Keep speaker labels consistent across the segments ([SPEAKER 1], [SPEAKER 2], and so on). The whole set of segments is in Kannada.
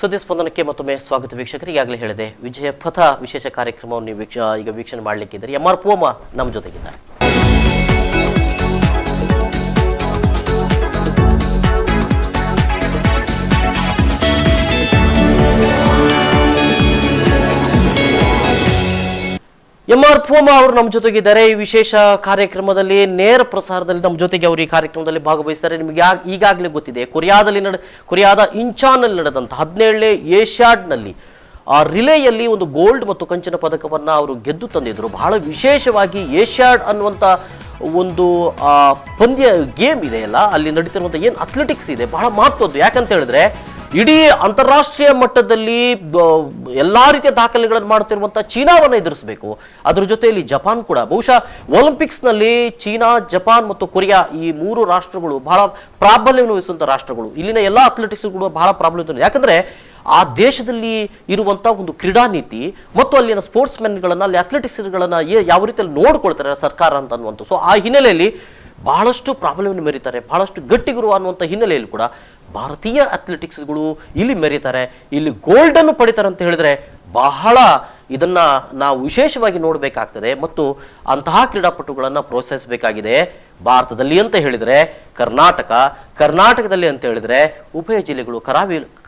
[SPEAKER 1] ಸುದ್ದಿ ಸ್ಪಂದನಕ್ಕೆ ಮತ್ತೊಮ್ಮೆ ಸ್ವಾಗತ ವೀಕ್ಷಕರು. ಈಗಾಗಲೇ ಹೇಳಿದೆ ವಿಜಯ ಪಥ ವಿಶೇಷ ಕಾರ್ಯಕ್ರಮವನ್ನು ಈಗ ವೀಕ್ಷಣೆ ಮಾಡಲಿಕ್ಕಿದ್ದಾರೆ. ಎಂ.ಆರ್. ಪೂವಮ್ಮ ನಮ್ಮ ಜೊತೆಗಿದ್ದಾರೆ. ಎಂ.ಆರ್. ಪೂವಮ್ಮ ಅವರು ನಮ್ಮ ಜೊತೆಗಿದ್ದಾರೆ. ಈ ವಿಶೇಷ ಕಾರ್ಯಕ್ರಮದಲ್ಲಿ ನೇರ ಪ್ರಸಾರದಲ್ಲಿ ನಮ್ಮ ಜೊತೆಗೆ ಅವರು ಈ ಕಾರ್ಯಕ್ರಮದಲ್ಲಿ ಭಾಗವಹಿಸ್ತಾರೆ. ನಿಮಗೆ ಈಗಾಗಲೇ ಗೊತ್ತಿದೆ, ಕೊರಿಯಾದ ಇಂಚಾನಲ್ಲಿ ನಡೆದಂಥ 17ನೇ ಏಷ್ಯಾಡ್ನಲ್ಲಿ ರಿಲೇಯಲ್ಲಿ ಒಂದು ಗೋಲ್ಡ್ ಮತ್ತು ಕಂಚಿನ ಪದಕವನ್ನು ಅವರು ಗೆದ್ದು ತಂದಿದ್ರು. ಬಹಳ ವಿಶೇಷವಾಗಿ ಏಷ್ಯಾಡ್ ಅನ್ನುವಂಥ ಒಂದು ಪಂದ್ಯ ಗೇಮ್ ಇದೆಯಲ್ಲ, ಅಲ್ಲಿ ನಡೀತಿರುವಂಥ ಏನು ಅಥ್ಲೆಟಿಕ್ಸ್ ಇದೆ ಬಹಳ ಮಹತ್ವದ್ದು. ಯಾಕಂತ ಹೇಳಿದ್ರೆ ಇಡೀ ಅಂತಾರಾಷ್ಟ್ರೀಯ ಮಟ್ಟದಲ್ಲಿ ಎಲ್ಲಾ ರೀತಿಯ ದಾಖಲೆಗಳನ್ನು ಮಾಡುತ್ತಿರುವಂತಹ ಚೀನಾವನ್ನು ಎದುರಿಸಬೇಕು. ಅದರ ಜೊತೆಯಲ್ಲಿ ಜಪಾನ್ ಕೂಡ, ಬಹುಶಃ ಒಲಿಂಪಿಕ್ಸ್ನಲ್ಲಿ ಚೀನಾ, ಜಪಾನ್ ಮತ್ತು ಕೊರಿಯಾ ಈ 3 ರಾಷ್ಟ್ರಗಳು ಬಹಳ ಪ್ರಾಬಲ್ಯವನ್ನು ವಹಿಸುವಂತಹ ರಾಷ್ಟ್ರಗಳು. ಇಲ್ಲಿನ ಎಲ್ಲ ಅಥ್ಲೆಟಿಕ್ಸ್ ಕೂಡ ಬಹಳ ಪ್ರಾಬಲ್ಯ. ಯಾಕಂದ್ರೆ ಆ ದೇಶದಲ್ಲಿ ಇರುವಂತ ಒಂದು ಕ್ರೀಡಾ ನೀತಿ ಮತ್ತು ಅಲ್ಲಿನ ಸ್ಪೋರ್ಟ್ಸ್ ಮೆನ್ಗಳನ್ನ, ಅಲ್ಲಿ ಅಥ್ಲೆಟಿಕ್ಸ್ಗಳನ್ನ ಯಾವ ರೀತಿಯಲ್ಲಿ ನೋಡ್ಕೊಳ್ತಾರೆ ಸರ್ಕಾರ ಅಂತ ಅನ್ನುವಂಥ. ಸೊ ಆ ಹಿನ್ನೆಲೆಯಲ್ಲಿ ಬಹಳಷ್ಟು ಪ್ರಾಬಲ್ಯವನ್ನು ಮೆರೀತಾರೆ, ಬಹಳಷ್ಟು ಗಟ್ಟಿಗರು ಅನ್ನುವಂಥ ಹಿನ್ನೆಲೆಯಲ್ಲಿ ಕೂಡ ಭಾರತೀಯ ಅಥ್ಲೆಟಿಕ್ಸ್ಗಳು ಇಲ್ಲಿ ಮೆರೀತಾರೆ, ಇಲ್ಲಿ ಗೋಲ್ಡನ್ನು ಪಡಿತಾರೆ ಅಂತ ಹೇಳಿದ್ರೆ ಬಹಳ ಇದನ್ನ ನಾವು ವಿಶೇಷವಾಗಿ ನೋಡಬೇಕಾಗ್ತದೆ ಮತ್ತು ಅಂತಹ ಕ್ರೀಡಾಪಟುಗಳನ್ನು ಪ್ರೋತ್ಸಾಹಿಸಬೇಕಾಗಿದೆ. ಭಾರತದಲ್ಲಿ ಅಂತ ಹೇಳಿದ್ರೆ ಕರ್ನಾಟಕದಲ್ಲಿ ಅಂತ ಹೇಳಿದ್ರೆ ಉಭಯ ಜಿಲ್ಲೆಗಳು,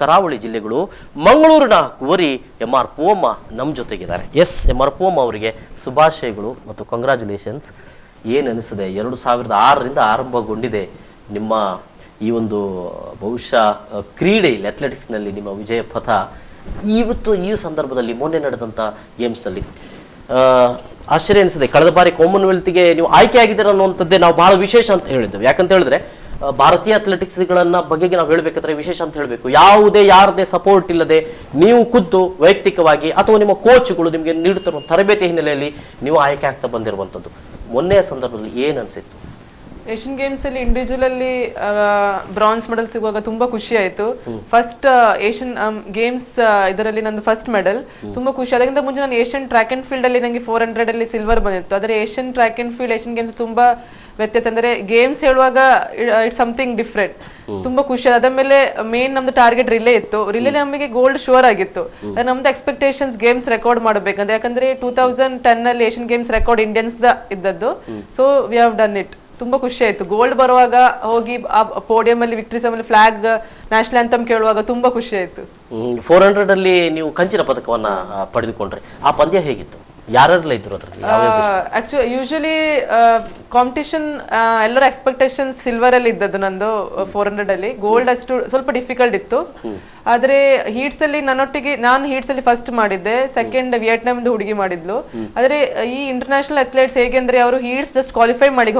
[SPEAKER 1] ಕರಾವಳಿ ಜಿಲ್ಲೆಗಳು, ಮಂಗಳೂರಿನ ಕುವರಿ ಎಂ.ಆರ್. ಪೂವಮ್ಮ ನಮ್ಮ ಜೊತೆಗಿದ್ದಾರೆ. S, MR. ಪೂವಮ್ಮ ಅವರಿಗೆ ಶುಭಾಶಯಗಳು ಮತ್ತು ಕಂಗ್ರ್ಯಾಚುಲೇಷನ್ಸ್. ಏನು ಅನಿಸಿದೆ? 2006ರಿಂದ ಆರಂಭಗೊಂಡಿದೆ ನಿಮ್ಮ ಈ ಒಂದು ಬಹುಶಃ ಕ್ರೀಡೆಯಲ್ಲಿ, ಅಥ್ಲೆಟಿಕ್ಸ್ನಲ್ಲಿ ನಿಮ್ಮ ವಿಜಯ ಪಥ. ಇವತ್ತು ಈ ಸಂದರ್ಭದಲ್ಲಿ ಮೊನ್ನೆ ನಡೆದಂಥ ಗೇಮ್ಸ್ನಲ್ಲಿ ಆಶ್ಚರ್ಯ ಅನಿಸಿದೆ. ಕಳೆದ ಬಾರಿ ಕಾಮನ್ವೆಲ್ತ್ಗೆ ನೀವು ಆಯ್ಕೆ ಆಗಿದ್ದೀರ ಅನ್ನುವಂಥದ್ದೇ ನಾವು ಬಹಳ ವಿಶೇಷ ಅಂತ ಹೇಳಿದ್ದೇವೆ. ಯಾಕಂತ ಹೇಳಿದ್ರೆ ಭಾರತೀಯ ಅಥ್ಲೆಟಿಕ್ಸ್ಗಳನ್ನ ಬಗೆಗೆ ನಾವು ಹೇಳಬೇಕಾದ್ರೆ ವಿಶೇಷ ಅಂತ ಹೇಳಬೇಕು. ಯಾರದೇ ಸಪೋರ್ಟ್ ಇಲ್ಲದೆ ನೀವು ಖುದ್ದು ವೈಯಕ್ತಿಕವಾಗಿ ಅಥವಾ ನಿಮ್ಮ ಕೋಚ್ಗಳು ನಿಮಗೆ ನೀಡುತ್ತಿರುವ ತರಬೇತಿ ಹಿನ್ನೆಲೆಯಲ್ಲಿ ನೀವು ಆಯ್ಕೆ ಆಗ್ತಾ ಬಂದಿರುವಂಥದ್ದು. ಮೊನ್ನೆಯ ಸಂದರ್ಭದಲ್ಲಿ ಏನು ಅನಿಸಿತ್ತು?
[SPEAKER 2] ಏಷ್ಯನ್ ಗೇಮ್ಸ್ ಅಲ್ಲಿ ಇಂಡಿವಿಜುವಲ್ ಅಲ್ಲಿ ಬ್ರಾನ್ಸ್ ಮೆಡಲ್ ಸಿಗುವಾಗ ತುಂಬಾ ಖುಷಿ ಆಯ್ತು. ಫಸ್ಟ್ ಏಷ್ಯನ್ ಗೇಮ್ಸ್ ಇದರಲ್ಲಿ ನಂದು ಫಸ್ಟ್ ಮೆಡಲ್, ತುಂಬಾ ಖುಷಿ. ಅದಕ್ಕಿಂತ ಮುಂಚೆ ನಾನು ಏಷ್ಯನ್ ಟ್ರ್ಯಾಕ್ ಅಂಡ್ ಫೀಲ್ಡ್ ಅಲ್ಲಿ ನಂಗೆ 400 ಅಲ್ಲಿ ಸಿಲ್ವರ್ ಬಂದಿತ್ತು. ಆದರೆ Asian track and field, Asian games ತುಂಬಾ ವ್ಯತ್ಯಾಸ. ಅಂದ್ರೆ ಗೇಮ್ಸ್ ಹೇಳುವಾಗ ಇಟ್ಸ್ ಸಮಥಿಂಗ್ ಡಿಫ್ರೆಂಟ್. ತುಂಬಾ ಖುಷಿ. ಅದಾದ್ಮೇಲೆ ಮೇನ್ ನಮ್ದು ಟಾರ್ಗೆಟ್ ರಿಲೇ ಇತ್ತು. ರಿಲೇ ನಮಗೆ ಗೋಲ್ಡ್ ಶೋರ್ ಆಗಿತ್ತು. ನಮ್ದು ಎಕ್ಸ್ಪೆಕ್ಟೇಷನ್ಸ್ ಗೇಮ್ಸ್ ರೆಕಾರ್ಡ್ ಮಾಡಬೇಕಂದ್ರೆ, ಯಾಕಂದ್ರೆ 2010 ಅಲ್ಲಿ ಏಷ್ಯನ್ ಗೇಮ್ಸ್ ರೆಕಾರ್ಡ್ ಇಂಡಿಯನ್ಸ್ ಇದ್ದದ್ದು. So we have done it. ತುಂಬಾ ಖುಷಿ ಆಯ್ತು. ಗೋಲ್ಡ್ ಬರುವಾಗ ಹೋಗಿ ಆ ಪೋಡಿಯಂ ಅಲ್ಲಿ ವಿಕ್ಟರಿ ಸಮಯ ಫ್ಲಾಗ್, ನ್ಯಾಷನಲ್ ಆಂಥಮ್ ಕೇಳುವಾಗ ತುಂಬಾ ಖುಷಿ ಆಯ್ತು.
[SPEAKER 1] 400 ಅಲ್ಲಿ ನೀವು ಕಂಚಿನ ಪದಕವನ್ನ ಪಡೆದುಕೊಂಡ್ರಿ. ಆ ಪಂದ್ಯ ಹೇಗಿತ್ತು? ಯಾರೆಲ್ಲ ಇದ್ರು ಅದರಲ್ಲಿ?
[SPEAKER 2] ಆಕ್ಚುಲಿ ಯೂಶಲಿ ಕಾಂಪಿಟಿಷನ್ ಎಲ್ಲರ ಎಕ್ಸ್ಪೆಕ್ಟೇಷನ್ ಸಿಲ್ವರ್ ಅಲ್ಲಿ ಇದ್ದದ್ದು. ನಂದು 400 ಅಲ್ಲಿ. ಗೋಲ್ಡ್ ಅಷ್ಟು ಸ್ವಲ್ಪ ಡಿಫಿಕಲ್ಟ್ ಇತ್ತು. ಆದ್ರೆ ಹೀಟ್ಸ್ ಅಲ್ಲಿ ನಾನು ಹೀಟ್ಸ್ ಅಲ್ಲಿ ಫಸ್ಟ್ ಮಾಡಿದ್ದೆ, ಸೆಕೆಂಡ್ ವಿಯೆಟ್ನಾಮ್ ಹುಡುಗಿ ಮಾಡಿದ್ಲು. ಆದ್ರೆ ಈ ಇಂಟರ್ನ್ಯಾಷನಲ್ ಅಥ್ಲೆಟ್ಸ್ ಹೇಗೆ ಅಂದ್ರೆ ಅವರು ಹೀಟ್ಸ್ ಜಸ್ಟ್ ಕ್ವಾಲಿಫೈ ಮಾಡಿ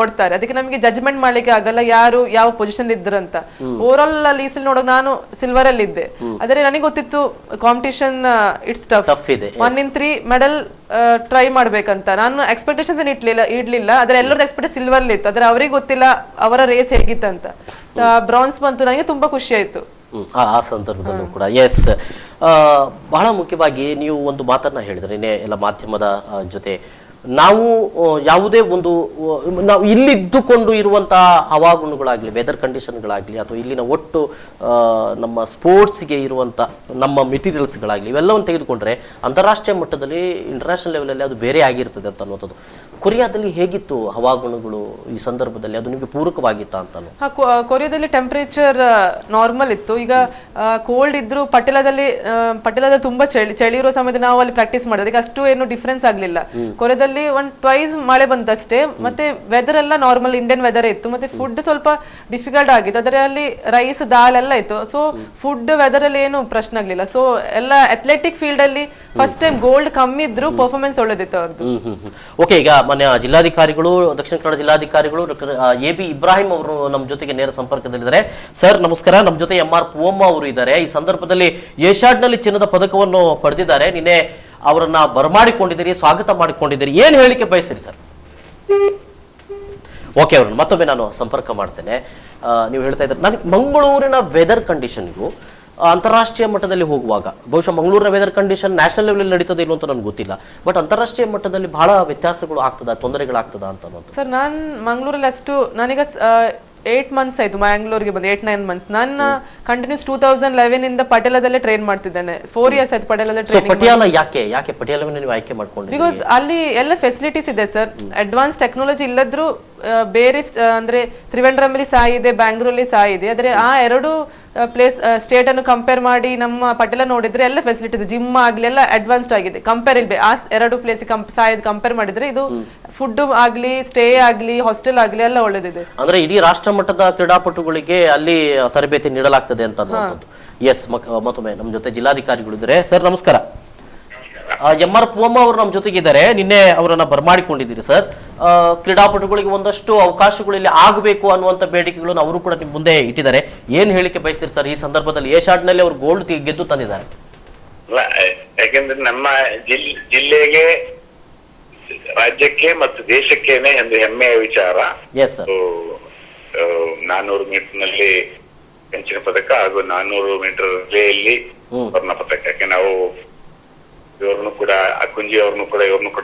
[SPEAKER 2] ಓಡ್ತಾರೆ. ಅದಕ್ಕೆ ನಮಗೆ ಜಜ್ಮೆಂಟ್ ಮಾಡ್ಲಿಕ್ಕೆ ಆಗಲ್ಲ ಯಾರು ಯಾವ ಪೊಸಿಷನ್ ಇದ್ರಂತ. ಓವರ್ ಆಲ್ ಅಲ್ಲಿ ನೋಡೋಕೆ ನಾನು ಸಿಲ್ವರ್ ಅಲ್ಲಿ ಇದ್ದೆ. ಆದ್ರೆ ನನಗೆ ಗೊತ್ತಿತ್ತು ಕಾಂಪಿಟಿಷನ್ ಇಟ್ಸ್ ಟಫ್ ಇದೆ. 1 in 3 ಮೆಡಲ್ ಟ್ರೈ ಮಾಡ್ಬೇಕಂತ ನಾನು ಎಕ್ಸ್ಪೆಕ್ಟೇಷನ್ಸ್ ಇಡ್ಲಿಲ್ಲ. ಆದ್ರೆ ಎಲ್ಲರದ್ದು ಎಕ್ಸ್ಪೆಕ್ಟೇಷನ್ ಸಿಲ್ವರ್ ಅಲ್ಲಿ ಇತ್ತು. ಆದ್ರೆ ಅವರಿಗೆ ಗೊತ್ತಿಲ್ಲ ಅವರ ರೇಸ್ ಹೇಗಿತ್ತಂತ. ಬ್ರಾನ್ಸ್ ಬಂತು, ನನಗೆ ತುಂಬಾ ಖುಷಿ ಆಯ್ತು
[SPEAKER 1] ಆ ಸಂದರ್ಭದಲ್ಲೂ ಕೂಡ. ಎಸ್, ಬಹಳ ಮುಖ್ಯವಾಗಿ ನೀವು ಒಂದು ಮಾತನ್ನ ಹೇಳಿದ್ರೆ ಎಲ್ಲ ಮಾಧ್ಯಮದ ಜೊತೆ ನಾವು ಯಾವುದೇ ಒಂದು ನಾವು ಇಲ್ಲಿದ್ದುಕೊಂಡು ಇರುವಂತಹ ಹವಾಗುಣಗಳಾಗ್ಲಿ, ವೆದರ್ ಕಂಡೀಷನ್ಗಳಾಗ್ಲಿ, ಅಥವಾ ಇಲ್ಲಿನ ಒಟ್ಟು ನಮ್ಮ ಸ್ಪೋರ್ಟ್ಸ್ಗೆ ಇರುವಂಥ ನಮ್ಮ ಮೆಟೀರಿಯಲ್ಸ್ಗಳಾಗಲಿ, ಇವೆಲ್ಲವನ್ನು ತೆಗೆದುಕೊಂಡ್ರೆ ಅಂತಾರಾಷ್ಟ್ರೀಯ ಮಟ್ಟದಲ್ಲಿ, ಇಂಟರ್ನ್ಯಾಷನಲ್ ಲೆವೆಲಲ್ಲಿ ಅದು ಬೇರೆ ಆಗಿರ್ತದೆ ಅಂತ ಅನ್ನೋದು. ಕೊರಿಯಾದಲ್ಲಿ ಹೇಗಿತ್ತು ಹವಾಗುಣಗಳು ಈ ಸಂದರ್ಭದಲ್ಲಿ? ಅದು ನಿಮಗೆ ಪೂರಕವಾಗಿತ್ತ ಅಂತ?
[SPEAKER 2] ಕೊರಿಯಾದಲ್ಲಿ ಟೆಂಪರೇಚರ್ ನಾರ್ಮಲ್ ಇತ್ತು. ಈಗ ಕೋಲ್ಡ್ ಇದ್ರು ಪಟಿಲಾದಲ್ಲಿ ತುಂಬಾ ಚಳಿ ಇರುವ ಸಮಯದಲ್ಲಿ ನಾವು ಅಲ್ಲಿ ಪ್ರಾಕ್ಟೀಸ್ ಮಾಡಿದ್ರೆ ಅದಕ್ಕೆ ಅಷ್ಟು ಏನು ಡಿಫ್ರೆನ್ಸ್ ಆಗ್ಲಿಲ್ಲ. ಕೊರಿಯಾದಲ್ಲಿ ಟ್ವೈಸ್ ಮಳೆ ಬಂತಷ್ಟೇ. ಮತ್ತೆ ವೆದರ್ ಎಲ್ಲ ನಾರ್ಮಲ್ ಇಂಡಿಯನ್ ವೆದರ್ ಇತ್ತು. ಮತ್ತೆ ಫುಡ್ ಸ್ವಲ್ಪ ಡಿಫಿಕಲ್ಟ್ ಆಗಿತ್ತು. ಅದರಲ್ಲಿ ರೈಸ್, ದಾಲ್ ಎಲ್ಲ ಇತ್ತು. ಸೊ ಫುಡ್, ವೆದರ್ ಅಲ್ಲಿ ಏನು ಪ್ರಶ್ನೆ ಆಗ್ಲಿಲ್ಲ. ಸೊ ಎಲ್ಲ ಅಥ್ಲೆಟಿಕ್ ಫೀಲ್ಡ್ ಅಲ್ಲಿ ಫಸ್ಟ್ ಟೈಮ್ ಗೋಲ್ಡ್ ಕಮ್ಮಿ ಇದ್ರು ಪರ್ಫಾರ್ಮೆನ್ಸ್ ಒಳ್ಳೆದಿತ್ತು ಅವ್ರದ್ದು.
[SPEAKER 1] ಓಕೆ, ಈಗ ಮೊನ್ನೆ ಜಿಲ್ಲಾಧಿಕಾರಿಗಳು, ದಕ್ಷಿಣ ಕನ್ನಡ ಜಿಲ್ಲಾಧಿಕಾರಿಗಳು ಡಾಕ್ಟರ್ ಎ.ಬಿ. ಇಬ್ರಾಹಿಂ ಅವರು ನಮ್ಮ ಜೊತೆಗೆ ನೇರ ಸಂಪರ್ಕದಲ್ಲಿದ್ದಾರೆ. ಸರ್ ನಮಸ್ಕಾರ. ನಮ್ಮ ಜೊತೆ ಎಂ.ಆರ್. ಪೂವಮ್ಮ ಅವರು ಇದ್ದಾರೆ. ಈ ಸಂದರ್ಭದಲ್ಲಿ ಏಷ್ಯಾಡ್ನಲ್ಲಿ ಚಿನ್ನದ ಪದಕವನ್ನು ಪಡೆದಿದ್ದಾರೆ. ನಿನ್ನೆ ಅವರನ್ನ ಬರಮಾಡಿಕೊಂಡಿದ್ದೀರಿ, ಸ್ವಾಗತ ಮಾಡಿಕೊಂಡಿದ್ದೀರಿ. ಏನು ಹೇಳಿಕೆ ಬಯಸ್ತೀರಿ ಸರ್? ಓಕೆ, ಅವ್ರನ್ನ ಮತ್ತೊಮ್ಮೆ ನಾನು ಸಂಪರ್ಕ ಮಾಡ್ತೇನೆ. ನೀವು ಹೇಳ್ತಾ ಇದ್ದಾರೆ ನನಗೆ ಮಂಗಳೂರಿನ ವೆದರ್ ಕಂಡೀಷನ್ಗೂ ಅಂತಾರಾಷ್ಟ್ರೀಯ ಮಟ್ಟದಲ್ಲಿ ಹೋಗುವಾಗ, ಬಹುಶಃ ಮಂಗಳೂರಿನ ವೆದರ್ ಕಂಡೀಷನ್ ನ್ಯಾಷನಲ್ ಲೆವೆಲ್ ನಡೀತದೆ ಇಲ್ಲ ಅಂತ ನನಗೆ ಗೊತ್ತಿಲ್ಲ, ಬಟ್ ಅಂತಾರಾಷ್ಟ್ರೀಯ ಮಟ್ಟದಲ್ಲಿ ಬಹಳ ವ್ಯತ್ಯಾಸಗಳು ಆಗ್ತದ, ತೊಂದರೆಗಳಾಗ್ತದ ಅಂತ ಅನ್ನೋದು.
[SPEAKER 2] ಸರ್ ನಾನು ಮಂಗಳೂರಲ್ಲಿ ಅಷ್ಟು ನನಗೆ 8 months ಆಯ್ತು ಮ್ಯಾಂಗ್ಳೂರ್ಗೆ ಬಂದು 8-9 months. ನಾನು ಕಂಟಿನ್ಯೂಸ್ 2011 ಇಂದ ಪಟಿಯಾಲದಲ್ಲೇ ಟ್ರೈನ್ ಮಾಡ್ತಿದ್ದೇನೆ. 4 years ಆಯ್ತು ಪಟಿಯಾಲದ ಟ್ರೈನಿಂಗ್.
[SPEAKER 1] ಪಟಿಯಾಲ ಯಾಕೆ ಪಟಿಯಾಲವನ್ನು ನೀವು ಆಯ್ಕೆ ಮಾಡ್ಕೊಂಡ್ರಿ?
[SPEAKER 2] ಬಿಕಾಸ್ ಅಲ್ಲಿ ಎಲ್ಲ ಫೆಸಿಲಿಟೀಸ್ ಇದೆ ಸರ್. ಅಡ್ವಾನ್ಸ್ ಟೆಕ್ನಾಲಜಿ ಇಲ್ಲದ್ರೂ ಬೇರೆ ಅಂದ್ರೆ ತ್ರಿವೆಂಡ್ರಮಲ್ಲಿ ಸಹ ಇದೆ, ಬ್ಯಾಂಗ್ಳೂರಲ್ಲಿ ಸಹ ಇದೆ. ಆದ್ರೆ ಆ ಎರಡು ಪ್ಲೇಸ್ ಸ್ಟೇಟ್ ಅನ್ನು ಕಂಪೇರ್ ಮಾಡಿ ನಮ್ಮ ಪಟೇಲ ನೋಡಿದ್ರೆ ಎಲ್ಲ ಫೆಸಿಲಿಟೀಸ್, ಜಿಮ್ ಆಗ್ಲಿ ಎಲ್ಲ ಅಡ್ವಾನ್ಸ್ಡ್ ಆಗಿದೆ. ಕಂಪೇರ್ ಇಲ್ಬೇ ಆ ಎರಡು ಪ್ಲೇಸ್ ಕಂಪೇರ್ ಮಾಡಿದ್ರೆ ಇದು ಫುಡ್ ಆಗ್ಲಿ, ಸ್ಟೇ ಆಗ್ಲಿ, ಹಾಸ್ಟೆಲ್ ಆಗ್ಲಿ ಎಲ್ಲ ಒಳ್ಳೇದಿದೆ.
[SPEAKER 1] ಅಂದ್ರೆ ಇಡೀ ರಾಷ್ಟ್ರ ಮಟ್ಟದ ಕ್ರೀಡಾಪಟುಗಳಿಗೆ ಅಲ್ಲಿ ತರಬೇತಿ ನೀಡಲಾಗ್ತದೆ ಅಂತ ಅನ್ನುವಂಥದ್ದು. ಎಸ್, ಮತ್ತೊಮ್ಮೆ ನಮ್ಮ ಜೊತೆ ಜಿಲ್ಲಾಧಿಕಾರಿಗಳು ಇದ್ದಾರೆ. ಸರ್ ನಮಸ್ಕಾರ. MR ಪೂವಮ್ಮ ಅವರು ನಮ್ಮ ಜೊತೆಗಿದ್ದಾರೆ. ನಿನ್ನೆ ಅವರನ್ನ ಬರಮಾಡಿಕೊಂಡಿದ್ದೀರಿ ಸರ್. ಕ್ರೀಡಾಪಟುಗಳಿಗೆ ಒಂದಷ್ಟು ಅವಕಾಶಗಳು ಇಲ್ಲಿ ಆಗಬೇಕು ಅನ್ನುವಂಥ ಬೇಡಿಕೆಗಳನ್ನು ಅವರು ಕೂಡ ನಿಮ್ಮ ಮುಂದೆ ಇಟ್ಟಿದ್ದಾರೆ. ಏನ್ ಹೇಳಿಕೆ ಬಯಸ್ತೀರಿ ಸರ್ ಈ ಸಂದರ್ಭದಲ್ಲಿ? ಏಷ್ಯಾಡ್ನಲ್ಲಿ ಅವರು ಗೋಲ್ಡ್ ಗೆದ್ದು ತಂದಿದ್ದಾರೆ.
[SPEAKER 3] ಯಾಕೆಂದ್ರೆ ನಮ್ಮ ಜಿಲ್ಲೆಗೆ, ರಾಜ್ಯಕ್ಕೆ ಮತ್ತು ದೇಶಕ್ಕೇನೆ ಒಂದು ಹೆಮ್ಮೆಯ ವಿಚಾರ. 400 ಮೀಟರ್ನಲ್ಲಿ ಕಂಚಿನ ಪದಕ ಹಾಗೂ 400 ಮೀಟರ್ ರಿಲೇಯಲ್ಲಿ ಸ್ವರ್ಣ ಪದಕ. ಯಾಕೆ ನಾವು ಇವ್ರನ್ನು ಕೂಡ, ಅಕ್ಕುಂಜಿ ಅವ್ರನ್ನು ಕೂಡ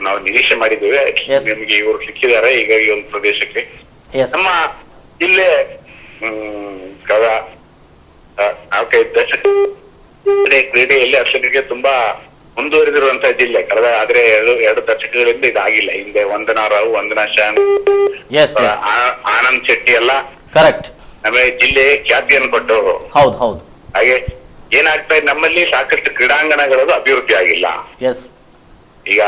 [SPEAKER 3] ನಾವು ನಿರೀಕ್ಷೆ ಮಾಡಿದ್ದೇವೆ. ನಿಮಗೆ ಇವರು ಸಿಕ್ಕಿದ್ದಾರೆ ಈಗ ಈ ಒಂದು ಪ್ರದೇಶಕ್ಕೆ. ನಮ್ಮ ಜಿಲ್ಲೆ ಕ್ರೀಡೆಯಲ್ಲಿ ಅತ್ಲಟಿಕ್ಗೆ ತುಂಬಾ ಮುಂದುವರಿದಿರುವಂತಹ ಜಿಲ್ಲೆ. ಆದ್ರೆ ಎರಡು ದಶಕಗಳಿಂದ ಇದಾಗಿಲ್ಲ. ಹಿಂದೆ ವಂದನಾ ರಾವ್, ವಂದನಾ ಶ್ಯಾಮ್, ಆನಂದ್ ಶೆಟ್ಟಿ ಎಲ್ಲ
[SPEAKER 1] ಕರೆಕ್ಟ್
[SPEAKER 3] ನಮಗೆ ಜಿಲ್ಲೆಗೆ ಖ್ಯಾತಿಯನ್ನು ಕೊಟ್ಟವರು.
[SPEAKER 1] ಹೌದು.
[SPEAKER 3] ಹಾಗೆ ಏನಾಗ್ತಾ ಇದೆ, ನಮ್ಮಲ್ಲಿ ಸಾಕಷ್ಟು ಕ್ರೀಡಾಂಗಣಗಳು ಅಭಿವೃದ್ಧಿ ಆಗಿಲ್ಲ. ಈಗ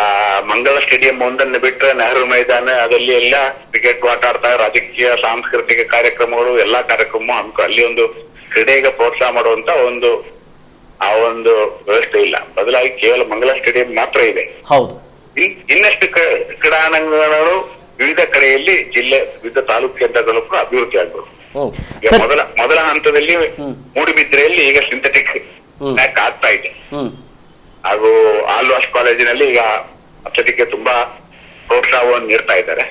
[SPEAKER 3] ಮಂಗಳ ಸ್ಟೇಡಿಯಂ ಒಂದನ್ನು ಬಿಟ್ಟರೆ ನೆಹರು ಮೈದಾನ, ಅದರಲ್ಲಿ ಎಲ್ಲ ಕ್ರಿಕೆಟ್ ಆಟ ಆಡ್ತಾರೆ. ರಾಜಕೀಯ, ಸಾಂಸ್ಕೃತಿಕ ಕಾರ್ಯಕ್ರಮಗಳು, ಎಲ್ಲಾ ಕಾರ್ಯಕ್ರಮ ಅಲ್ಲಿ ಒಂದು ಕ್ರೀಡೆಗೆ ಪ್ರೋತ್ಸಾಹ ಮಾಡುವಂತ ಒಂದು ವ್ಯವಸ್ಥೆ ಇಲ್ಲ. ಬದಲಾಗಿ ಕೇವಲ ಮಂಗಳ ಸ್ಟೇಡಿಯಂ ಮಾತ್ರ ಇದೆ.
[SPEAKER 1] ಹೌದು.
[SPEAKER 3] ಇನ್ನಷ್ಟು ಕ್ರೀಡಾಂಗಣಗಳು ವಿವಿಧ ಕಡೆಯಲ್ಲಿ ಜಿಲ್ಲೆ, ವಿವಿಧ ತಾಲೂಕು ಕೇಂದ್ರಗಳು ಕೂಡ ಅಭಿವೃದ್ಧಿ ಆಗ್ಬೋದು. ಮೊದಲ ಹಂತದಲ್ಲಿ ಮೂಡುಬಿದ್ರೆಯಲ್ಲಿ ಈಗ ಸಿಂಥೆಟಿಕ್ ಟ್ರ್ಯಾಕ್ ಆಗ್ತಾ ಇದೆ. ಹಾಗೂ ಆಳ್ವಾಸ್ ಕಾಲೇಜಿನಲ್ಲಿ ಈಗ ಅಥ್ಲೆಟಿಕ್ಗೆ ತುಂಬಾ ಪ್ರೋತ್ಸಾಹವನ್ನು ನೀಡ್ತಾ ಇದ್ದಾರೆ.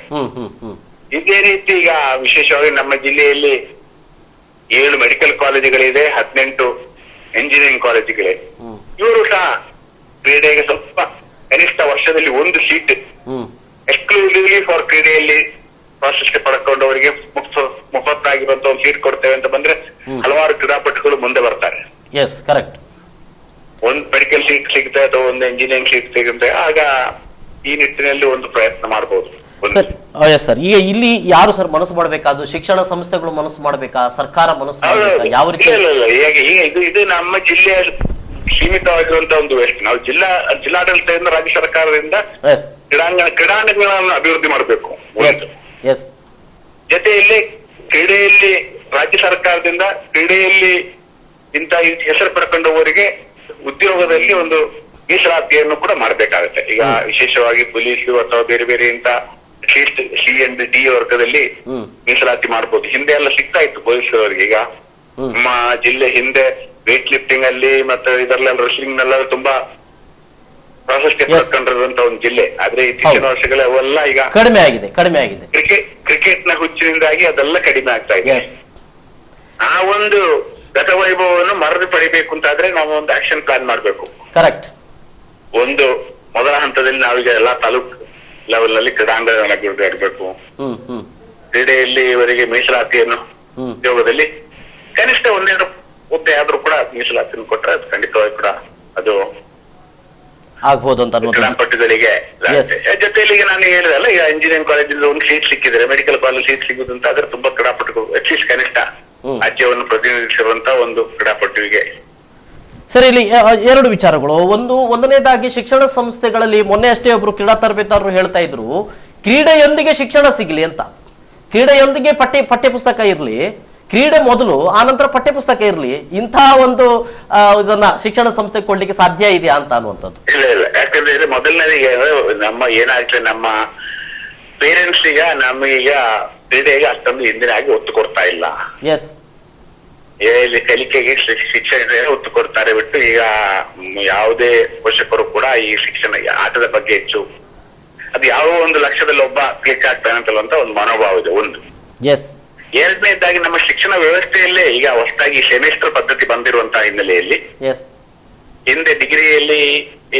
[SPEAKER 3] ಇದೇ ರೀತಿ ಈಗ ವಿಶೇಷವಾಗಿ ನಮ್ಮ ಜಿಲ್ಲೆಯಲ್ಲಿ 7 ಮೆಡಿಕಲ್ ಕಾಲೇಜುಗಳಿದೆ, 18 ಎಂಜಿನಿಯರಿಂಗ್ ಕಾಲೇಜುಗಳಿವೆ. ಇವರು ಸಹ ಕ್ರೀಡೆಗೆ ಸ್ವಲ್ಪ ಕನಿಷ್ಠ ವರ್ಷದಲ್ಲಿ 1 ಸೀಟ್ ಎಕ್ಸ್ಕ್ಲೂಸಿವ್ಲಿ ಫಾರ್ ಕ್ರೀಡೆಯಲ್ಲಿ ಪ್ರಾಶಸ್ತ್ಯ ಪಡ್ಕೊಂಡವರಿಗೆ ಮುಫತ್ತಾಗಿರುವಂತ ಒಂದು ಸೀಟ್ ಕೊಡ್ತೇವೆ ಅಂತ ಬಂದ್ರೆ ಹಲವಾರು ಕ್ರೀಡಾಪಟುಗಳು ಮುಂದೆ ಬರ್ತಾರೆ. ಒಂದು ಮೆಡಿಕಲ್ ಸೀಟ್ ಸಿಗುತ್ತೆ ಅಥವಾ ಒಂದು ಎಂಜಿನಿಯರಿಂಗ್ ಸೀಟ್ ಸಿಗುತ್ತೆ. ಆಗ ಈ ನಿಟ್ಟಿನಲ್ಲಿ ಒಂದು ಪ್ರಯತ್ನ ಮಾಡಬಹುದು.
[SPEAKER 1] ಸರ್, ಈಗ ಇಲ್ಲಿ ಯಾರು ಸರ್ ಮನಸ್ಸು ಮಾಡಬೇಕಾದ್ರು? ಶಿಕ್ಷಣ ಸಂಸ್ಥೆಗಳು ಮನಸ್ಸು ಮಾಡಬೇಕಾ? ಸರ್ಕಾರ ಮನಸ್ಸು ಮಾಡಬೇಕಾ? ಯಾವ ರೀತಿ?
[SPEAKER 3] ಈಗ ಇದು ನಮ್ಮ ಜಿಲ್ಲೆಯ ಸೀಮಿತವಾಗಿರುವಂತ ಒಂದು ವ್ಯವಸ್ಥೆ. ನಾವು ಜಿಲ್ಲಾಡಳಿತದಿಂದ, ರಾಜ್ಯ ಸರ್ಕಾರದಿಂದ ಕ್ರೀಡಾಂಗಣಗಳನ್ನು ಅಭಿವೃದ್ಧಿ ಮಾಡಬೇಕು. ಜೊತೆಯಲ್ಲಿ ಕ್ರೀಡೆಯಲ್ಲಿ ರಾಜ್ಯ ಸರ್ಕಾರದಿಂದ ಕ್ರೀಡೆಯಲ್ಲಿ ಇಂತ ಹೆಸರು ಪಡ್ಕೊಂಡವರಿಗೆ ಉದ್ಯೋಗದಲ್ಲಿ ಒಂದು ಮೀಸಲಾತಿಯನ್ನು ಕೂಡ ಮಾಡಬೇಕಾಗುತ್ತೆ. ಈಗ ವಿಶೇಷವಾಗಿ ಪೊಲೀಸ್ ಅಥವಾ ಬೇರೆ ಬೇರೆ ಇಂತ C&D ವರ್ಗದಲ್ಲಿ ಮೀಸಲಾತಿ ಮಾಡಬಹುದು. ಹಿಂದೆ ಎಲ್ಲ ಸಿಗ್ತಾ ಇತ್ತು ಪೊಲೀಸರವರಿಗೆ. ಈಗ ನಮ್ಮ ಜಿಲ್ಲೆ ಹಿಂದೆ ವೇಟ್ ಲಿಫ್ಟಿಂಗ್ ಅಲ್ಲಿ ಮತ್ತೆ ಇದರಲ್ಲೆಲ್ಲ ರೆಸ್ಲಿಂಗ್ ನೆಲ್ಲ ತುಂಬಾ ಪ್ರಾಶಸ್ತ್ಯ ಪಡ್ಕೊಂಡಿರುವಂತ ಒಂದು ಜಿಲ್ಲೆ. ಆದ್ರೆ ಇತ್ತೀಚಿನ ವರ್ಷಗಳ ಅವೆಲ್ಲ ಈಗ
[SPEAKER 1] ಕಡಿಮೆ ಆಗಿದೆ.
[SPEAKER 3] ಕ್ರಿಕೆಟ್ ನ ಹುಚ್ಚಿನಿಂದಾಗಿ ಅದೆಲ್ಲ ಕಡಿಮೆ ಆಗ್ತಾ ಇದೆ. ಆ ಒಂದು ಗತವೈಭವವನ್ನು ಮರಳಿ ಪಡಿಬೇಕು ಅಂತಾದ್ರೆ ನಾವು ಒಂದು ಆಕ್ಷನ್ ಪ್ಲಾನ್ ಮಾಡ್ಬೇಕು.
[SPEAKER 1] ಕರೆಕ್ಟ್.
[SPEAKER 3] ಒಂದು ಮೊದಲ ಹಂತದಲ್ಲಿ ನಾವೀಗ ಎಲ್ಲಾ ತಾಲೂಕ್ ಲೆವೆಲ್ ನಲ್ಲಿ ಕ್ರೀಡಾಂಗಣ ಅಭಿವೃದ್ಧಿ ಆಗಬೇಕು. ಕ್ರೀಡೆಯಲ್ಲಿ ಇವರಿಗೆ ಮೀಸಲಾತಿಯನ್ನು ಉದ್ಯೋಗದಲ್ಲಿ ಕನಿಷ್ಠ 1-2 ಹುದ್ದೆ ಆದ್ರೂ ಕೂಡ ಮೀಸಲಾತಿಯನ್ನು ಕೊಟ್ರೆ ಅದು ಖಂಡಿತವಾಗಿ ಕೂಡ ಅದು
[SPEAKER 1] ಆಗ್ಬೋದು ಅಂತ
[SPEAKER 3] ಕ್ರೀಡಾಪಟುಗಳಿಗೆ. ಜೊತೆಯಲ್ಲಿ ಈಗ ನಾನು ಹೇಳಿದಲ್ಲ, ಈಗ ಇಂಜಿನಿಯರಿಂಗ್ ಕಾಲೇಜಿಂದ ಒಂದು ಸೀಟ್ ಸಿಕ್ಕಿದ್ರೆ ಮೆಡಿಕಲ್ ಕಾಲೇಜ್ ಸೀಟ್ ಸಿಗುದಂತ ಆದ್ರೆ ತುಂಬಾ ಕ್ರೀಡಾಪಟುಗಳು ಅಟ್ಲೀಸ್ಟ್ ಕನಿಷ್ಠ ರಾಜ್ಯವನ್ನು ಪ್ರತಿನಿಧಿಸಿರುವಂತ ಒಂದು ಕ್ರೀಡಾಪಟುವಿಗೆ.
[SPEAKER 1] ಸರ್, ಇಲ್ಲಿ 2 ವಿಚಾರಗಳು. ಒಂದನೇದಾಗಿ ಶಿಕ್ಷಣ ಸಂಸ್ಥೆಗಳಲ್ಲಿ ಮೊನ್ನೆ ಅಷ್ಟೇ ಒಬ್ರು ಕ್ರೀಡಾ ತರಬೇತುದಾರರು ಹೇಳ್ತಾ ಇದ್ರು, ಕ್ರೀಡೆಯೊಂದಿಗೆ ಶಿಕ್ಷಣ ಸಿಗ್ಲಿ ಅಂತ. ಕ್ರೀಡೆಯೊಂದಿಗೆ ಪಠ್ಯ ಪುಸ್ತಕ ಇರ್ಲಿ, ಕ್ರೀಡೆ ಮೊದಲು, ಆನಂತರ ಪಠ್ಯ ಪುಸ್ತಕ ಇರ್ಲಿ. ಇಂತಹ ಒಂದು ಇದನ್ನ ಶಿಕ್ಷಣ ಸಂಸ್ಥೆ ಕೊಡ್ಲಿಕ್ಕೆ ಸಾಧ್ಯ ಇದೆಯಾ ಅಂತ ಅನ್ನುವಂಥದ್ದು.
[SPEAKER 3] ಇಲ್ಲ, ಯಾಕಂದ್ರೆ ಮೊದಲನೇದಿಗೆ ನಮ್ಮ ಏನಾಗ್ತದೆ, ನಮ್ಮ ಪೇರೆಂಟ್ಸ್ ಈಗ ನಮಗೀಗ ಕ್ರೀಡೆಗೆ ಅಷ್ಟೊಂದು ಹಿಂದಿನಾಗಿ ಒತ್ತು ಕೊಡ್ತಾ ಇಲ್ಲ. ಕಲಿಕೆಗೆ ಶಿಕ್ಷಣ ಒತ್ತು ಕೊಡ್ತಾರೆ ಬಿಟ್ಟು ಈಗ ಯಾವುದೇ ಪೋಷಕರು ಕೂಡ ಈ ಶಿಕ್ಷಣ ಆಟದ ಬಗ್ಗೆ ಹೆಚ್ಚು ಅದು ಯಾವ ಒಂದು ಲಕ್ಷ್ಯದಲ್ಲಿ ಒಬ್ಬ ಕ್ಲಿಕ್ ಆಗ್ತಾನೆ ಅಂತ ಒಂದು ಮನೋಭಾವ ಇದೆ. ಒಂದು ಎರಡನೇದಾಗಿ ನಮ್ಮ ಶಿಕ್ಷಣ ವ್ಯವಸ್ಥೆಯಲ್ಲೇ ಈಗ ಹೊಸದಾಗಿ ಸೆಮಿಸ್ಟರ್ ಪದ್ಧತಿ ಬಂದಿರುವಂತಹ ಹಿನ್ನೆಲೆಯಲ್ಲಿ ಹಿಂದೆ ಡಿಗ್ರಿಯಲ್ಲಿ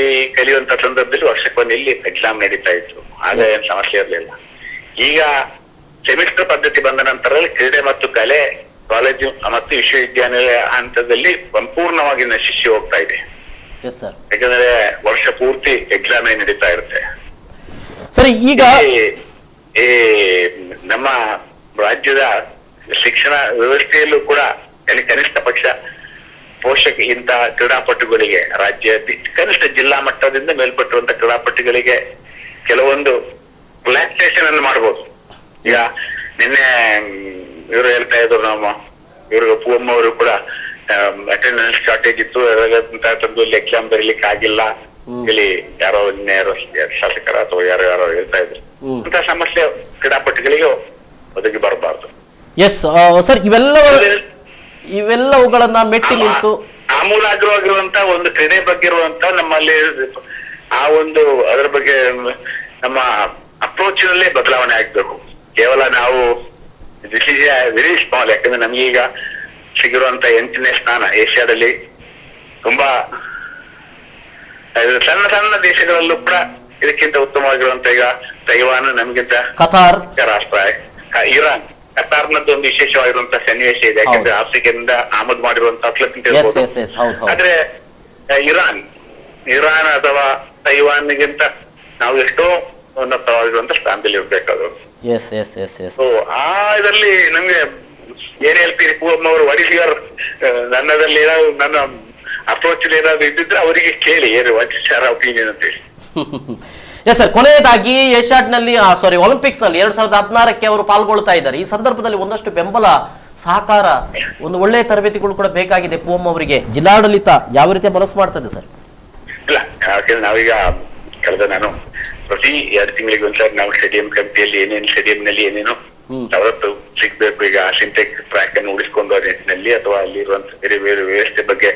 [SPEAKER 3] ಈ ಕಲಿಯುವಂತ ಸಂದರ್ಭದಲ್ಲಿ ವರ್ಷಕ್ಕೊಂದು ಇಲ್ಲಿ ಎಕ್ಸಾಮ್ ನಡೀತಾ ಇತ್ತು. ಆಗ ಏನ್ ಸಮಸ್ಯೆ ಇರಲಿಲ್ಲ. ಈಗ ಸೆಮಿಸ್ಟರ್ ಪದ್ಧತಿ ಬಂದ ನಂತರದಲ್ಲಿ ಕ್ರೀಡೆ ಮತ್ತು ಕಲೆ ಕಾಲೇಜು ಮತ್ತು ವಿಶ್ವವಿದ್ಯಾನಿಲಯ ಹಂತದಲ್ಲಿ ಸಂಪೂರ್ಣವಾಗಿ ನಶಿಸಿ ಹೋಗ್ತಾ ಇದೆ.
[SPEAKER 1] Yes sir.
[SPEAKER 3] ಯಾಕಂದ್ರೆ ವರ್ಷ ಪೂರ್ತಿ ಎಕ್ಸಾಮ್ ನಡೀತಾ ಇರುತ್ತೆ.
[SPEAKER 1] ಸರಿ, ಈಗ
[SPEAKER 3] ಈ ನಮ್ಮ ರಾಜ್ಯದ ಶಿಕ್ಷಣ ವ್ಯವಸ್ಥೆಯಲ್ಲೂ ಕೂಡ ಕನಿಷ್ಠ ಪಕ್ಷ ಪೋಷಕ ಇಂತ ಕ್ರೀಡಾಪಟುಗಳಿಗೆ ರಾಜ್ಯ ಕನಿಷ್ಠ ಜಿಲ್ಲಾ ಮಟ್ಟದಿಂದ ಮೇಲ್ಪಟ್ಟಿರುವಂತ ಕ್ರೀಡಾಪಟುಗಳಿಗೆ ಕೆಲವೊಂದು ರಿಲ್ಯಾಕ್ಸೇಷನ್ ಅನ್ನು ಮಾಡ್ಬೋದು. ಈಗ ನಿನ್ನೆ ಇವರು ಹೇಳ್ತಾ ಇದ್ರು, ಇವ್ರಿಗೆ ಪೂವಮ್ಮ ಅವರು ಕೂಡ ಅಟೆಂಡೆನ್ಸ್ ಶಾರ್ಟೇಜ್ ಇತ್ತು, ತಂದು ಇಲ್ಲಿ ಎಕ್ಸಾಮ್ ಬರೀಲಿಕ್ಕೆ ಆಗಿಲ್ಲ, ಇಲ್ಲಿ ಯಾರೋ ಶಾಸಕರ ಅಥವಾ ಯಾರೋ ಹೇಳ್ತಾ ಇದ್ರು. ಅಂತ ಸಮಸ್ಯೆ ಕ್ರೀಡಾಪಟುಗಳಿಗೆ ಒದಗಿ ಬರಬಾರ್ದು.
[SPEAKER 1] ಎಸ್ ಸರ್, ಇವೆಲ್ಲವುಗಳನ್ನ ಮೆಟ್ಟಿ ನಿಂತು
[SPEAKER 3] ಆಮೂಲಾಗ್ರವಾಗಿರುವಂತ ಒಂದು ಕ್ರೀಡೆ ಬಗ್ಗೆ ಇರುವಂತ ನಮ್ಮಲ್ಲಿ ಆ ಒಂದು ಅದರ ಬಗ್ಗೆ ನಮ್ಮ ಅಪ್ರೋಚ್ ನಲ್ಲೇ ಬದಲಾವಣೆ ಆಗ್ಬೇಕು. ಕೇವಲ ನಾವು ದಿಸ್ ಈಸ್ ವೆರಿ ಸ್ಮಾಲ್. ಯಾಕಂದ್ರೆ ನಮಗೀಗ ಸಿಗಿರುವಂತ 8ನೇ ಸ್ಥಾನ ಏಷ್ಯಾದಲ್ಲಿ ತುಂಬಾ ಸಣ್ಣ ಸಣ್ಣ ದೇಶಗಳಲ್ಲೂ ಕೂಡ ಇದಕ್ಕಿಂತ ಉತ್ತಮವಾಗಿರುವಂತ ಈಗ ತೈವಾನ್, ನಮ್ಗಿಂತ
[SPEAKER 1] ಕತಾರ್
[SPEAKER 3] ರಾಷ್ಟ್ರ, ಇರಾನ್. ಕತಾರ್ನದ್ದು ಒಂದು ವಿಶೇಷವಾಗಿರುವಂತಹ ಸನ್ನಿವೇಶ ಇದೆ. ಯಾಕಂದ್ರೆ ಆಫ್ರಿಕಾದಿಂದ ಆಮದು ಮಾಡಿರುವಂತಹ ಅಥ್ಲೆಟ್. ಆದ್ರೆ ಇರಾನ್ ಅಥವಾ ತೈವಾನ್ಗಿಂತ ನಾವು ಎಷ್ಟೋ ಉನ್ನತವಾಗಿರುವಂತ ಸ್ಥಾನದಲ್ಲಿ ಇರ್ಬೇಕಾದ್ರು. ಸೊ ಆ ಇದರಲ್ಲಿ ನಮ್ಗೆ ಏನ್ ಹೇಳ್ತೀರಿ ಪೂವಮ್ಮ ಅವರು, ವಡಿಸಿಯರ್ ನನ್ನದಲ್ಲಿ ಏನಾದ್ರು ನನ್ನ ಅಪ್ರೋಚ್ ಏನಾದ್ರು ಇದ್ದಿದ್ರೆ ಅವರಿಗೆ ಕೇಳಿ ಏನು ವಾಟ್ ಇಸ್ ಯುವರ್ ಒಪಿನಿಯನ್ ಅಂತ ಹೇಳಿ.
[SPEAKER 1] ಎಸ್ ಸರ್, ಕೊನೆಯದಾಗಿ ಏಷ್ಯಾಡ್ನಲ್ಲಿ ಒಲಿಂಪಿಕ್ಸ್ ನಲ್ಲಿ 2016ಕ್ಕೆ ಅವರು ಪಾಲ್ಗೊಳ್ತಾ ಇದ್ದಾರೆ. ಈ ಸಂದರ್ಭದಲ್ಲಿ ಒಂದಷ್ಟು ಬೆಂಬಲ, ಸಹಕಾರ, ಒಂದು ಒಳ್ಳೆಯ ತರಬೇತಿಗಳು ಕೂಡ ಬೇಕಾಗಿದೆ ಪೂವಮ್ಮ ಅವರಿಗೆ. ಜಿಲ್ಲಾಡಳಿತ ಯಾವ ರೀತಿಯ ಮನಸ್ಸು ಮಾಡ್ತದೆ ಸರ್?
[SPEAKER 3] ಇಲ್ಲ, ಯಾಕಂದ್ರೆ ನಾವೀಗ ನಾನು ಪ್ರತಿ 2 ತಿಂಗಳಿಗೆ ಒಂದ್ಸರಿ ನಾವು ಸ್ಟೇಡಿಯಂ ಕಮಿಟಿಯಲ್ಲಿ ಏನೇನು ಸ್ಟೇಡಿಯಂ ನಲ್ಲಿ ಏನೇನು ಸವಲತ್ತು ಸಿಗ್ಬೇಕು, ಈಗ ಸಿಂಟೆಕ್ ಟ್ರ್ಯಾಕ್ ಅನ್ನು ಉಳಿಸಿಕೊಂಡು ನಿಟ್ಟಿನಲ್ಲಿ ಅಥವಾ ಅಲ್ಲಿರುವಂತ ಬೇರೆ ಬೇರೆ ವ್ಯವಸ್ಥೆ ಬಗ್ಗೆ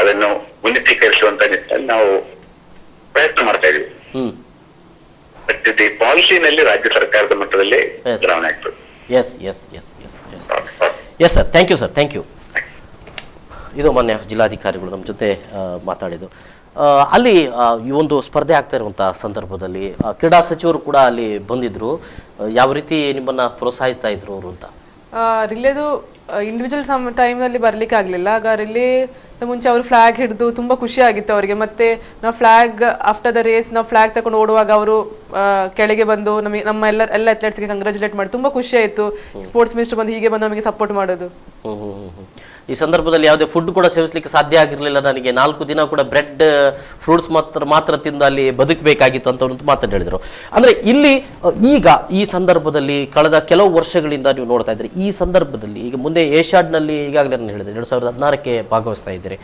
[SPEAKER 3] ಅದನ್ನು ಉನ್ನತೀಕರಿಸುವಂತ ನಿಟ್ಟಿನಲ್ಲಿ ನಾವು ಪ್ರಯತ್ನ ಮಾಡ್ತಾ ಇದೀವಿ. ಬಟ್ ಈ ಪಾಲಿಸಿನಲ್ಲಿ ರಾಜ್ಯ ಸರ್ಕಾರದ ಮಟ್ಟದಲ್ಲಿ ಬದಲಾವಣೆ ಆಗ್ತದೆ.
[SPEAKER 1] Yes sir, thank you sir, thank you. ಇದು ಮಾನ್ಯ ಜಿಲ್ಲಾಧಿಕಾರಿಗಳು ನಮ್ಮ ಜೊತೆ ಮಾತಾಡಿದ್ದು. ಅಲ್ಲಿ ಈ ಒಂದು ಸ್ಪರ್ಧೆ ಆಗ್ತಾ ಇರುವಂತಹ ಸಂದರ್ಭದಲ್ಲಿ ಕ್ರೀಡಾ ಸಚಿವರು ಕೂಡ ಅಲ್ಲಿ ಬಂದಿದ್ರು. ಯಾವ ರೀತಿ ನಿಮ್ಮನ್ನ ಪ್ರೋತ್ಸಾಹಿಸ್ತಾ ಇದ್ರು ಅವರು ಅಂತ?
[SPEAKER 2] ರಿಲೇದು ಇಂಡಿವಿಜುವಲ್ ಟೈಮ್ನಲ್ಲಿ ಬರ್ಲಿಕ್ಕೆ ಆಗ್ಲಿಲ್ಲ. ಆಗ ರಿಲೇ ಮುಂಚೆ ಅವರು ಫ್ಲಾಗ್ ಹಿಡಿದು ತುಂಬಾ ಖುಷಿ ಆಗಿತ್ತು ಅವರಿಗೆ. ಮತ್ತೆ ನಾವು ಫ್ಲಾಗ್ ಆಫ್ಟರ್ ದ ರೇಸ್ ನಾವು ಫ್ಲಾಗ್ ತಗೊಂಡು ಓಡುವಾಗ ಅವರು ಕೆಳಗೆ ಬಂದು ನಮ್ಮ ಎಲ್ಲ ಅಥ್ಲೆಟ್ಸ್ಗೆ ಕಂಗ್ರಾಚುಲೇಟ್ ಮಾಡಿ ತುಂಬಾ ಖುಷಿ ಆಯ್ತು. ಸ್ಪೋರ್ಟ್ಸ್ ಮಿನಿಸ್ಟರ್ ಬಂದು ಹೀಗೆ ಬಂದು ನಮಗೆ ಸಪೋರ್ಟ್ ಮಾಡೋದು.
[SPEAKER 1] ಈ ಸಂದರ್ಭದಲ್ಲಿ ಯಾವುದೇ ಫುಡ್ ಕೂಡ ಸೇವಿಸಲಿಕ್ಕೆ ಸಾಧ್ಯ ಆಗಿರಲಿಲ್ಲ ನನಗೆ. 4 ದಿನ ಕೂಡ ಬ್ರೆಡ್, ಫ್ರೂಟ್ಸ್ ಮಾತ್ರ ತಿಂದು ಅಲ್ಲಿ ಬದುಕಬೇಕಾಗಿತ್ತು ಅಂತ ಮಾತನ್ನು ಹೇಳಿದರು. ಅಂದರೆ ಇಲ್ಲಿ ಈಗ ಈ ಸಂದರ್ಭದಲ್ಲಿ ಕಳೆದ ಕೆಲವು ವರ್ಷಗಳಿಂದ ನೀವು ನೋಡ್ತಾ ಇದ್ದೀರಿ, ಈ ಸಂದರ್ಭದಲ್ಲಿ ಈಗ ಮುಂದೆ ಏಷ್ಯಾಡ್ನಲ್ಲಿ ಈಗಾಗಲೇ ನಾನು ಹೇಳಿದೆ 2016ಕ್ಕೆ ಭಾಗವಹಿಸ್ತಾ ಇದ್ದೀರಿ.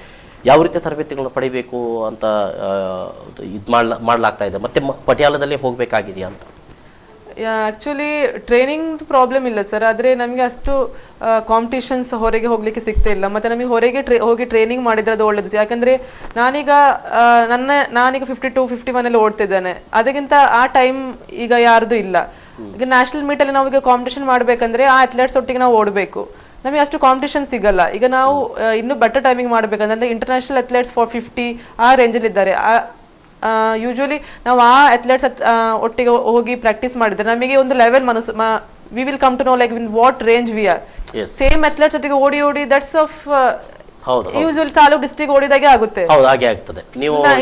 [SPEAKER 1] ಯಾವ ರೀತಿಯ ತರಬೇತಿಗಳನ್ನ ಪಡಿಬೇಕು ಅಂತ ಇದು ಮಾಡಲಾಗ್ತಾ ಇದೆ, ಮತ್ತೆ ಪಟಿಯಾಲದಲ್ಲಿ ಹೋಗಬೇಕಾಗಿದೆಯಾ ಅಂತ?
[SPEAKER 2] ಆಕ್ಚುಲಿ ಟ್ರೈನಿಂಗ್ ಪ್ರಾಬ್ಲಮ್ ಇಲ್ಲ ಸರ್, ಆದರೆ ನಮಗೆ ಅಷ್ಟು ಕಾಂಪಿಟೇಷನ್ಸ್ ಹೊರಗೆ ಹೋಗ್ಲಿಕ್ಕೆ ಸಿಗ್ತಾ ಇಲ್ಲ. ಮತ್ತೆ ನಮಗೆ ಹೊರಗೆ ಹೋಗಿ ಟ್ರೈನಿಂಗ್ ಮಾಡಿದ್ರೆ ಅದು ಒಳ್ಳೇದು. ಯಾಕಂದ್ರೆ ನಾನೀಗ 52, 51 ಎಲ್ಲ ಓಡ್ತಿದ್ದೇನೆ. ಅದಕ್ಕಿಂತ ಆ ಟೈಮ್ ಈಗ ಯಾರ್ದು ಇಲ್ಲ. ಈಗ ನ್ಯಾಷನಲ್ ಮೀಟ್ ಅಲ್ಲಿ ನಾವೀಗ ಕಾಂಪಿಟೇಷನ್ ಮಾಡ್ಬೇಕಂದ್ರೆ ಆ ಅಥ್ಲೆಟ್ಸ್ ಒಟ್ಟಿಗೆ ನಾವು ಓಡಬೇಕು. ನಮಗೆ ಅಷ್ಟು ಕಾಂಪಿಟೇಷನ್ ಸಿಗಲ್ಲ. ಈಗ ನಾವು ಇನ್ನೂ ಬೆಟರ್ ಟೈಮಿಂಗ್ ಮಾಡ್ಬೇಕಂದ್ರೆ ಇಂಟರ್ನ್ಯಾಷನಲ್ ಅಥ್ಲೆಟ್ಸ್ 450 ಆ ರೇಂಜಲ್ಲಿ ಇದ್ದಾರೆ. ಯೂಶುವಲಿ ನಾವು ಆ ಅಥ್ಲೆಟ್ಸ್ ಒಟ್ಟಿಗೆ ಹೋಗಿ ಪ್ರಾಕ್ಟೀಸ್ ಮಾಡಿದ್ರೆ ನಮಗೆ ಒಂದು level we will come to know like in what range we are. Same athletes ಒಟ್ಟಿಗೆ ಓಡಿ that's of usually taluk district ಓಡಿದಾಗೆ ಆಗುತ್ತೆ.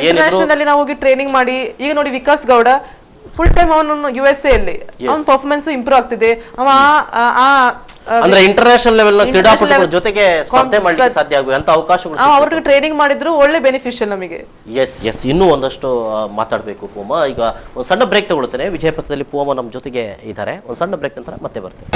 [SPEAKER 2] ಇಂಟರ್ನ್ಯಾಷನಲ್ ಅಲ್ಲಿ ನಾವು ಹೋಗಿ ಟ್ರೈನಿಂಗ್ ಮಾಡಿ, ಈಗ ನೋಡಿ ವಿಕಾಸ್ ಗೌಡ ಫುಲ್ ಟೈಮ್ ಅವನು USA ಅಲ್ಲಿ ಅವನ ಪರ್ಫಾರ್ಮೆನ್ಸ್ ಇಂಪ್ರೂವ್ ಆಗ್ತಿದೆ.
[SPEAKER 1] ಅಂದ್ರೆ ಇಂಟರ್ನ್ಯಾಷನಲ್ ಲೆವೆಲ್ ಕ್ರೀಡಾಪಟುಗಳ ಜೊತೆಗೆ ಸ್ಪರ್ಧೆ ಮಾಡಲಿಕ್ಕೆ ಸಾಧ್ಯ ಆಗುವಂತ ಅವಕಾಶಗಳು
[SPEAKER 2] ಅವ್ರಿಗೆ ಟ್ರೈನಿಂಗ್ ಮಾಡಿದ್ರು ಒಳ್ಳೆ ಬೆನಿಫಿಷಿಯಲ್ ನಮಗೆ.
[SPEAKER 1] ಎಸ್ ಇನ್ನೂ ಒಂದಷ್ಟು ಮಾತಾಡಬೇಕು ಪೂವಮ್ಮ. ಈಗ ಒಂದು ಸಣ್ಣ ಬ್ರೇಕ್ ತಗೊಳ್ತೇನೆ. ವಿಜಯಪುರದಲ್ಲಿ ಪೂವಮ್ಮ ನಮ್ಮ ಜೊತೆಗೆ ಇದ್ದಾರೆ. ಒಂದು ಸಣ್ಣ ಬ್ರೇಕ್ ನಂತರ ಮತ್ತೆ ಬರ್ತೇನೆ.